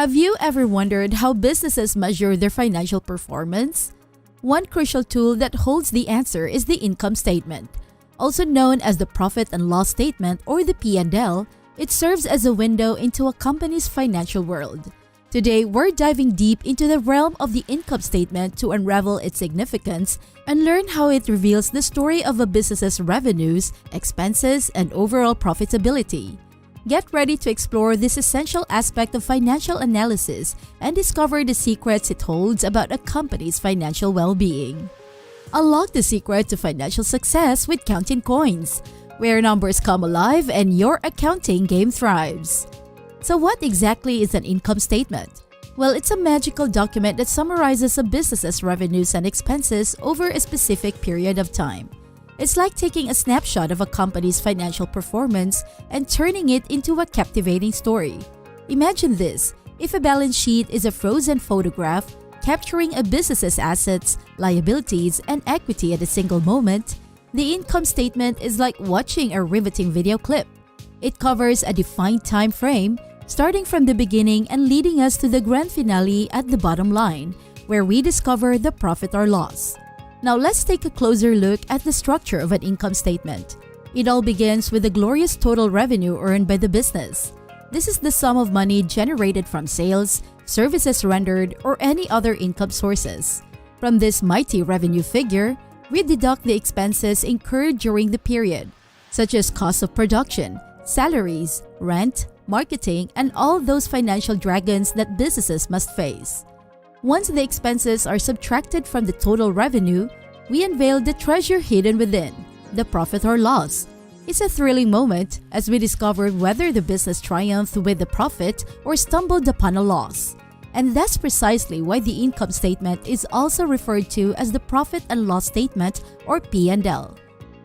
Have you ever wondered how businesses measure their financial performance? One crucial tool that holds the answer is the income statement. Also known as the profit and loss statement or the P&L, it serves as a window into a company's financial world. Today, we're diving deep into the realm of the income statement to unravel its significance and learn how it reveals the story of a business's revenues, expenses, and overall profitability. Get ready to explore this essential aspect of financial analysis and discover the secrets it holds about a company's financial well-being. Unlock the secret to financial success with Kountin Koins, where numbers come alive and your accounting game thrives. So what exactly is an income statement? Well, it's a magical document that summarizes a business's revenues and expenses over a specific period of time. It's like taking a snapshot of a company's financial performance and turning it into a captivating story. Imagine this: if a balance sheet is a frozen photograph capturing a business's assets, liabilities, and equity at a single moment, the income statement is like watching a riveting video clip. It covers a defined time frame, starting from the beginning and leading us to the grand finale at the bottom line, where we discover the profit or loss. Now let's take a closer look at the structure of an income statement. It all begins with the glorious total revenue earned by the business. This is the sum of money generated from sales, services rendered, or any other income sources. From this mighty revenue figure, we deduct the expenses incurred during the period, such as cost of production, salaries, rent, marketing, and all those financial dragons that businesses must face. Once the expenses are subtracted from the total revenue, we unveil the treasure hidden within, the profit or loss. It's a thrilling moment as we discover whether the business triumphed with the profit or stumbled upon a loss. And that's precisely why the income statement is also referred to as the profit and loss statement or P&L.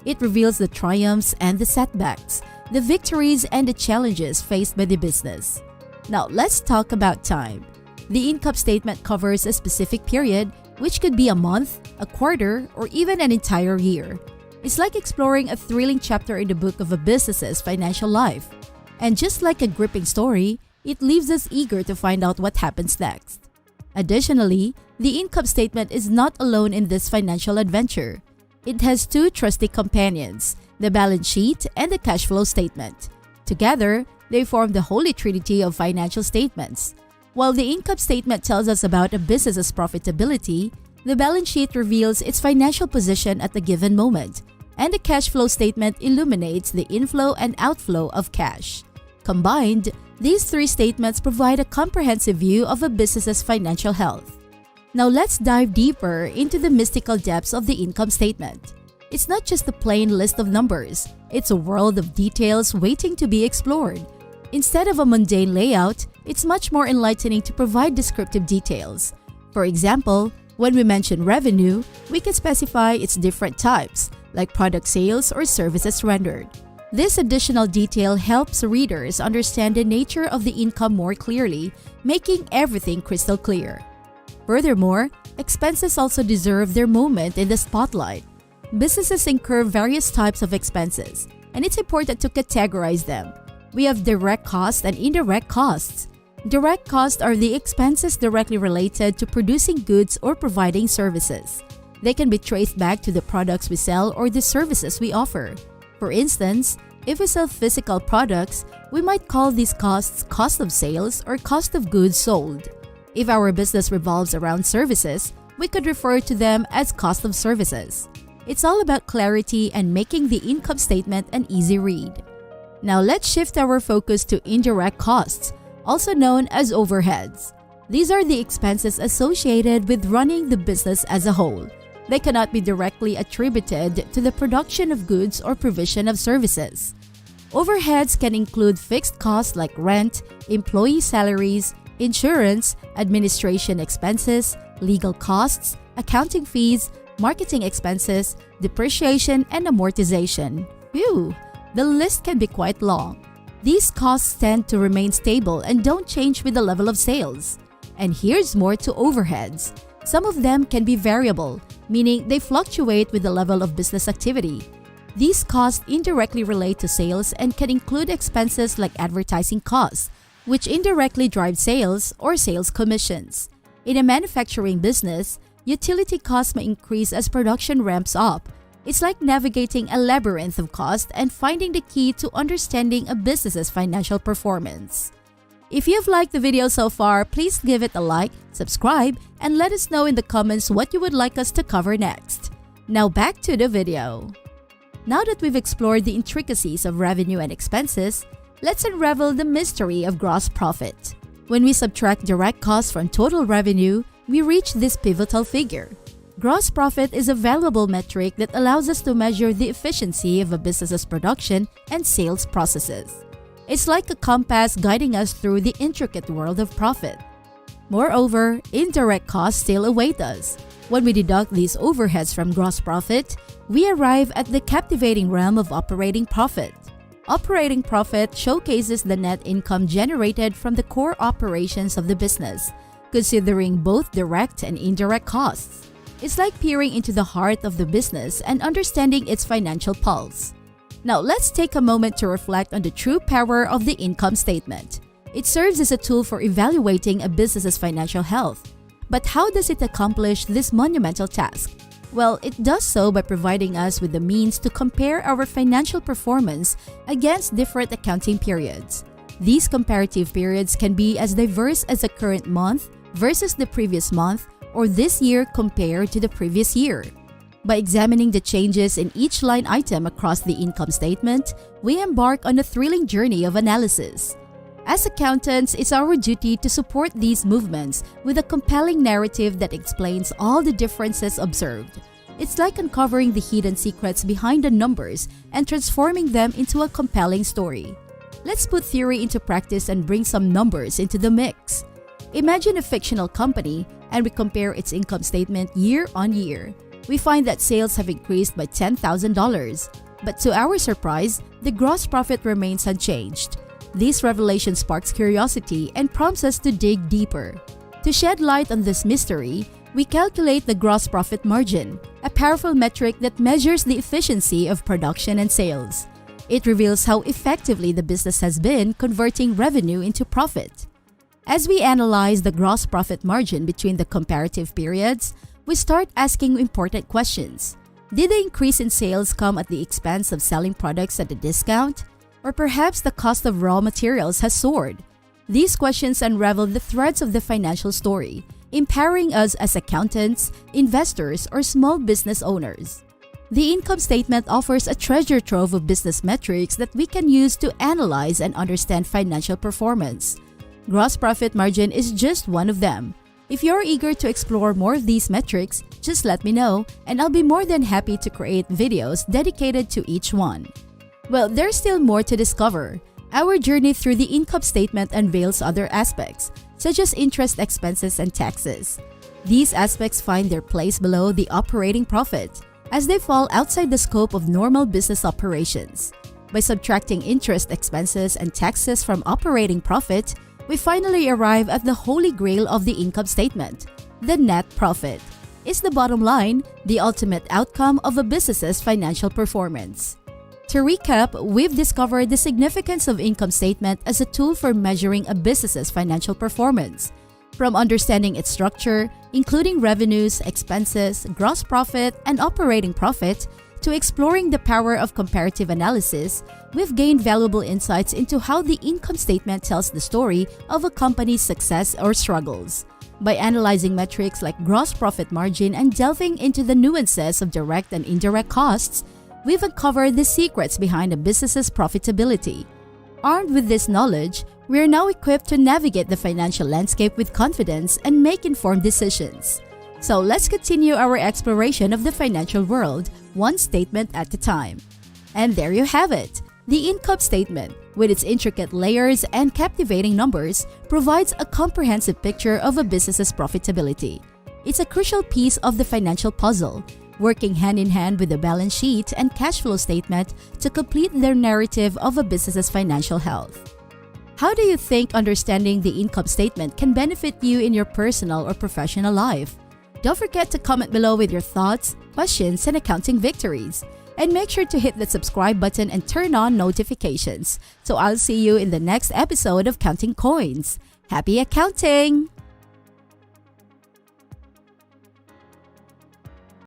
It reveals the triumphs and the setbacks, the victories and the challenges faced by the business. Now let's talk about time. The income statement covers a specific period, which could be a month, a quarter, or even an entire year. It's like exploring a thrilling chapter in the book of a business's financial life. And just like a gripping story, it leaves us eager to find out what happens next. Additionally, the income statement is not alone in this financial adventure. It has two trusty companions, the balance sheet and the cash flow statement. Together, they form the holy trinity of financial statements. While the income statement tells us about a business's profitability, the balance sheet reveals its financial position at the given moment, and the cash flow statement illuminates the inflow and outflow of cash. Combined, these three statements provide a comprehensive view of a business's financial health. Now let's dive deeper into the mystical depths of the income statement. It's not just a plain list of numbers, it's a world of details waiting to be explored. Instead of a mundane layout, it's much more enlightening to provide descriptive details. For example, when we mention revenue, we can specify its different types, like product sales or services rendered. This additional detail helps readers understand the nature of the income more clearly, making everything crystal clear. Furthermore, expenses also deserve their moment in the spotlight. Businesses incur various types of expenses, and it's important to categorize them. We have direct costs and indirect costs. Direct costs are the expenses directly related to producing goods or providing services. They can be traced back to the products we sell or the services we offer. For instance, if we sell physical products, we might call these costs cost of sales or cost of goods sold. If our business revolves around services, we could refer to them as cost of services. It's all about clarity and making the income statement an easy read. Now let's shift our focus to indirect costs, also known as overheads. These are the expenses associated with running the business as a whole. They cannot be directly attributed to the production of goods or provision of services. Overheads can include fixed costs like rent, employee salaries, insurance, administration expenses, legal costs, accounting fees, marketing expenses, depreciation, and amortization. Phew! The list can be quite long. These costs tend to remain stable and don't change with the level of sales. And here's more to overheads. Some of them can be variable, meaning they fluctuate with the level of business activity. These costs indirectly relate to sales and can include expenses like advertising costs, which indirectly drive sales or sales commissions. In a manufacturing business, utility costs may increase as production ramps up. It's like navigating a labyrinth of cost and finding the key to understanding a business's financial performance. If you've liked the video so far, please give it a like, subscribe, and let us know in the comments what you would like us to cover next. Now back to the video. Now that we've explored the intricacies of revenue and expenses, let's unravel the mystery of gross profit. When we subtract direct costs from total revenue, we reach this pivotal figure. Gross profit is a valuable metric that allows us to measure the efficiency of a business's production and sales processes. It's like a compass guiding us through the intricate world of profit. Moreover, indirect costs still await us. When we deduct these overheads from gross profit, we arrive at the captivating realm of operating profit. Operating profit showcases the net income generated from the core operations of the business, considering both direct and indirect costs. It's like peering into the heart of the business and understanding its financial pulse. Now, let's take a moment to reflect on the true power of the income statement. It serves as a tool for evaluating a business's financial health. But how does it accomplish this monumental task? Well, it does so by providing us with the means to compare our financial performance against different accounting periods. These comparative periods can be as diverse as the current month versus the previous month, or this year compared to the previous year. By examining the changes in each line item across the income statement, we embark on a thrilling journey of analysis. As accountants, it's our duty to support these movements with a compelling narrative that explains all the differences observed. It's like uncovering the hidden secrets behind the numbers and transforming them into a compelling story. Let's put theory into practice and bring some numbers into the mix. Imagine a fictional company and we compare its income statement year on year. We find that sales have increased by $10,000, but to our surprise, the gross profit remains unchanged. This revelation sparks curiosity and prompts us to dig deeper. To shed light on this mystery, we calculate the gross profit margin, a powerful metric that measures the efficiency of production and sales. It reveals how effectively the business has been converting revenue into profit. As we analyze the gross profit margin between the comparative periods, we start asking important questions. Did the increase in sales come at the expense of selling products at a discount? Or perhaps the cost of raw materials has soared? These questions unravel the threads of the financial story, empowering us as accountants, investors, or small business owners. The income statement offers a treasure trove of business metrics that we can use to analyze and understand financial performance. Gross profit margin is just one of them. If you're eager to explore more of these metrics, just let me know and I'll be more than happy to create videos dedicated to each one. Well, there's still more to discover. Our journey through the income statement unveils other aspects, such as interest expenses and taxes. These aspects find their place below the operating profit, as they fall outside the scope of normal business operations. By subtracting interest expenses and taxes from operating profit, we finally arrive at the holy grail of the income statement, the net profit. Is the bottom line the ultimate outcome of a business's financial performance? To recap, we've discovered the significance of income statement as a tool for measuring a business's financial performance. From understanding its structure, including revenues, expenses, gross profit, and operating profit, to exploring the power of comparative analysis, we've gained valuable insights into how the income statement tells the story of a company's success or struggles. By analyzing metrics like gross profit margin and delving into the nuances of direct and indirect costs, we've uncovered the secrets behind a business's profitability. Armed with this knowledge, we are now equipped to navigate the financial landscape with confidence and make informed decisions. So let's continue our exploration of the financial world, one statement at a time. And there you have it. The income statement, with its intricate layers and captivating numbers, provides a comprehensive picture of a business's profitability. It's a crucial piece of the financial puzzle, working hand in hand with the balance sheet and cash flow statement to complete their narrative of a business's financial health. How do you think understanding the income statement can benefit you in your personal or professional life? Don't forget to comment below with your thoughts, questions, and accounting victories. And make sure to hit the subscribe button and turn on notifications. So I'll see you in the next episode of Kountin Koins. Happy accounting!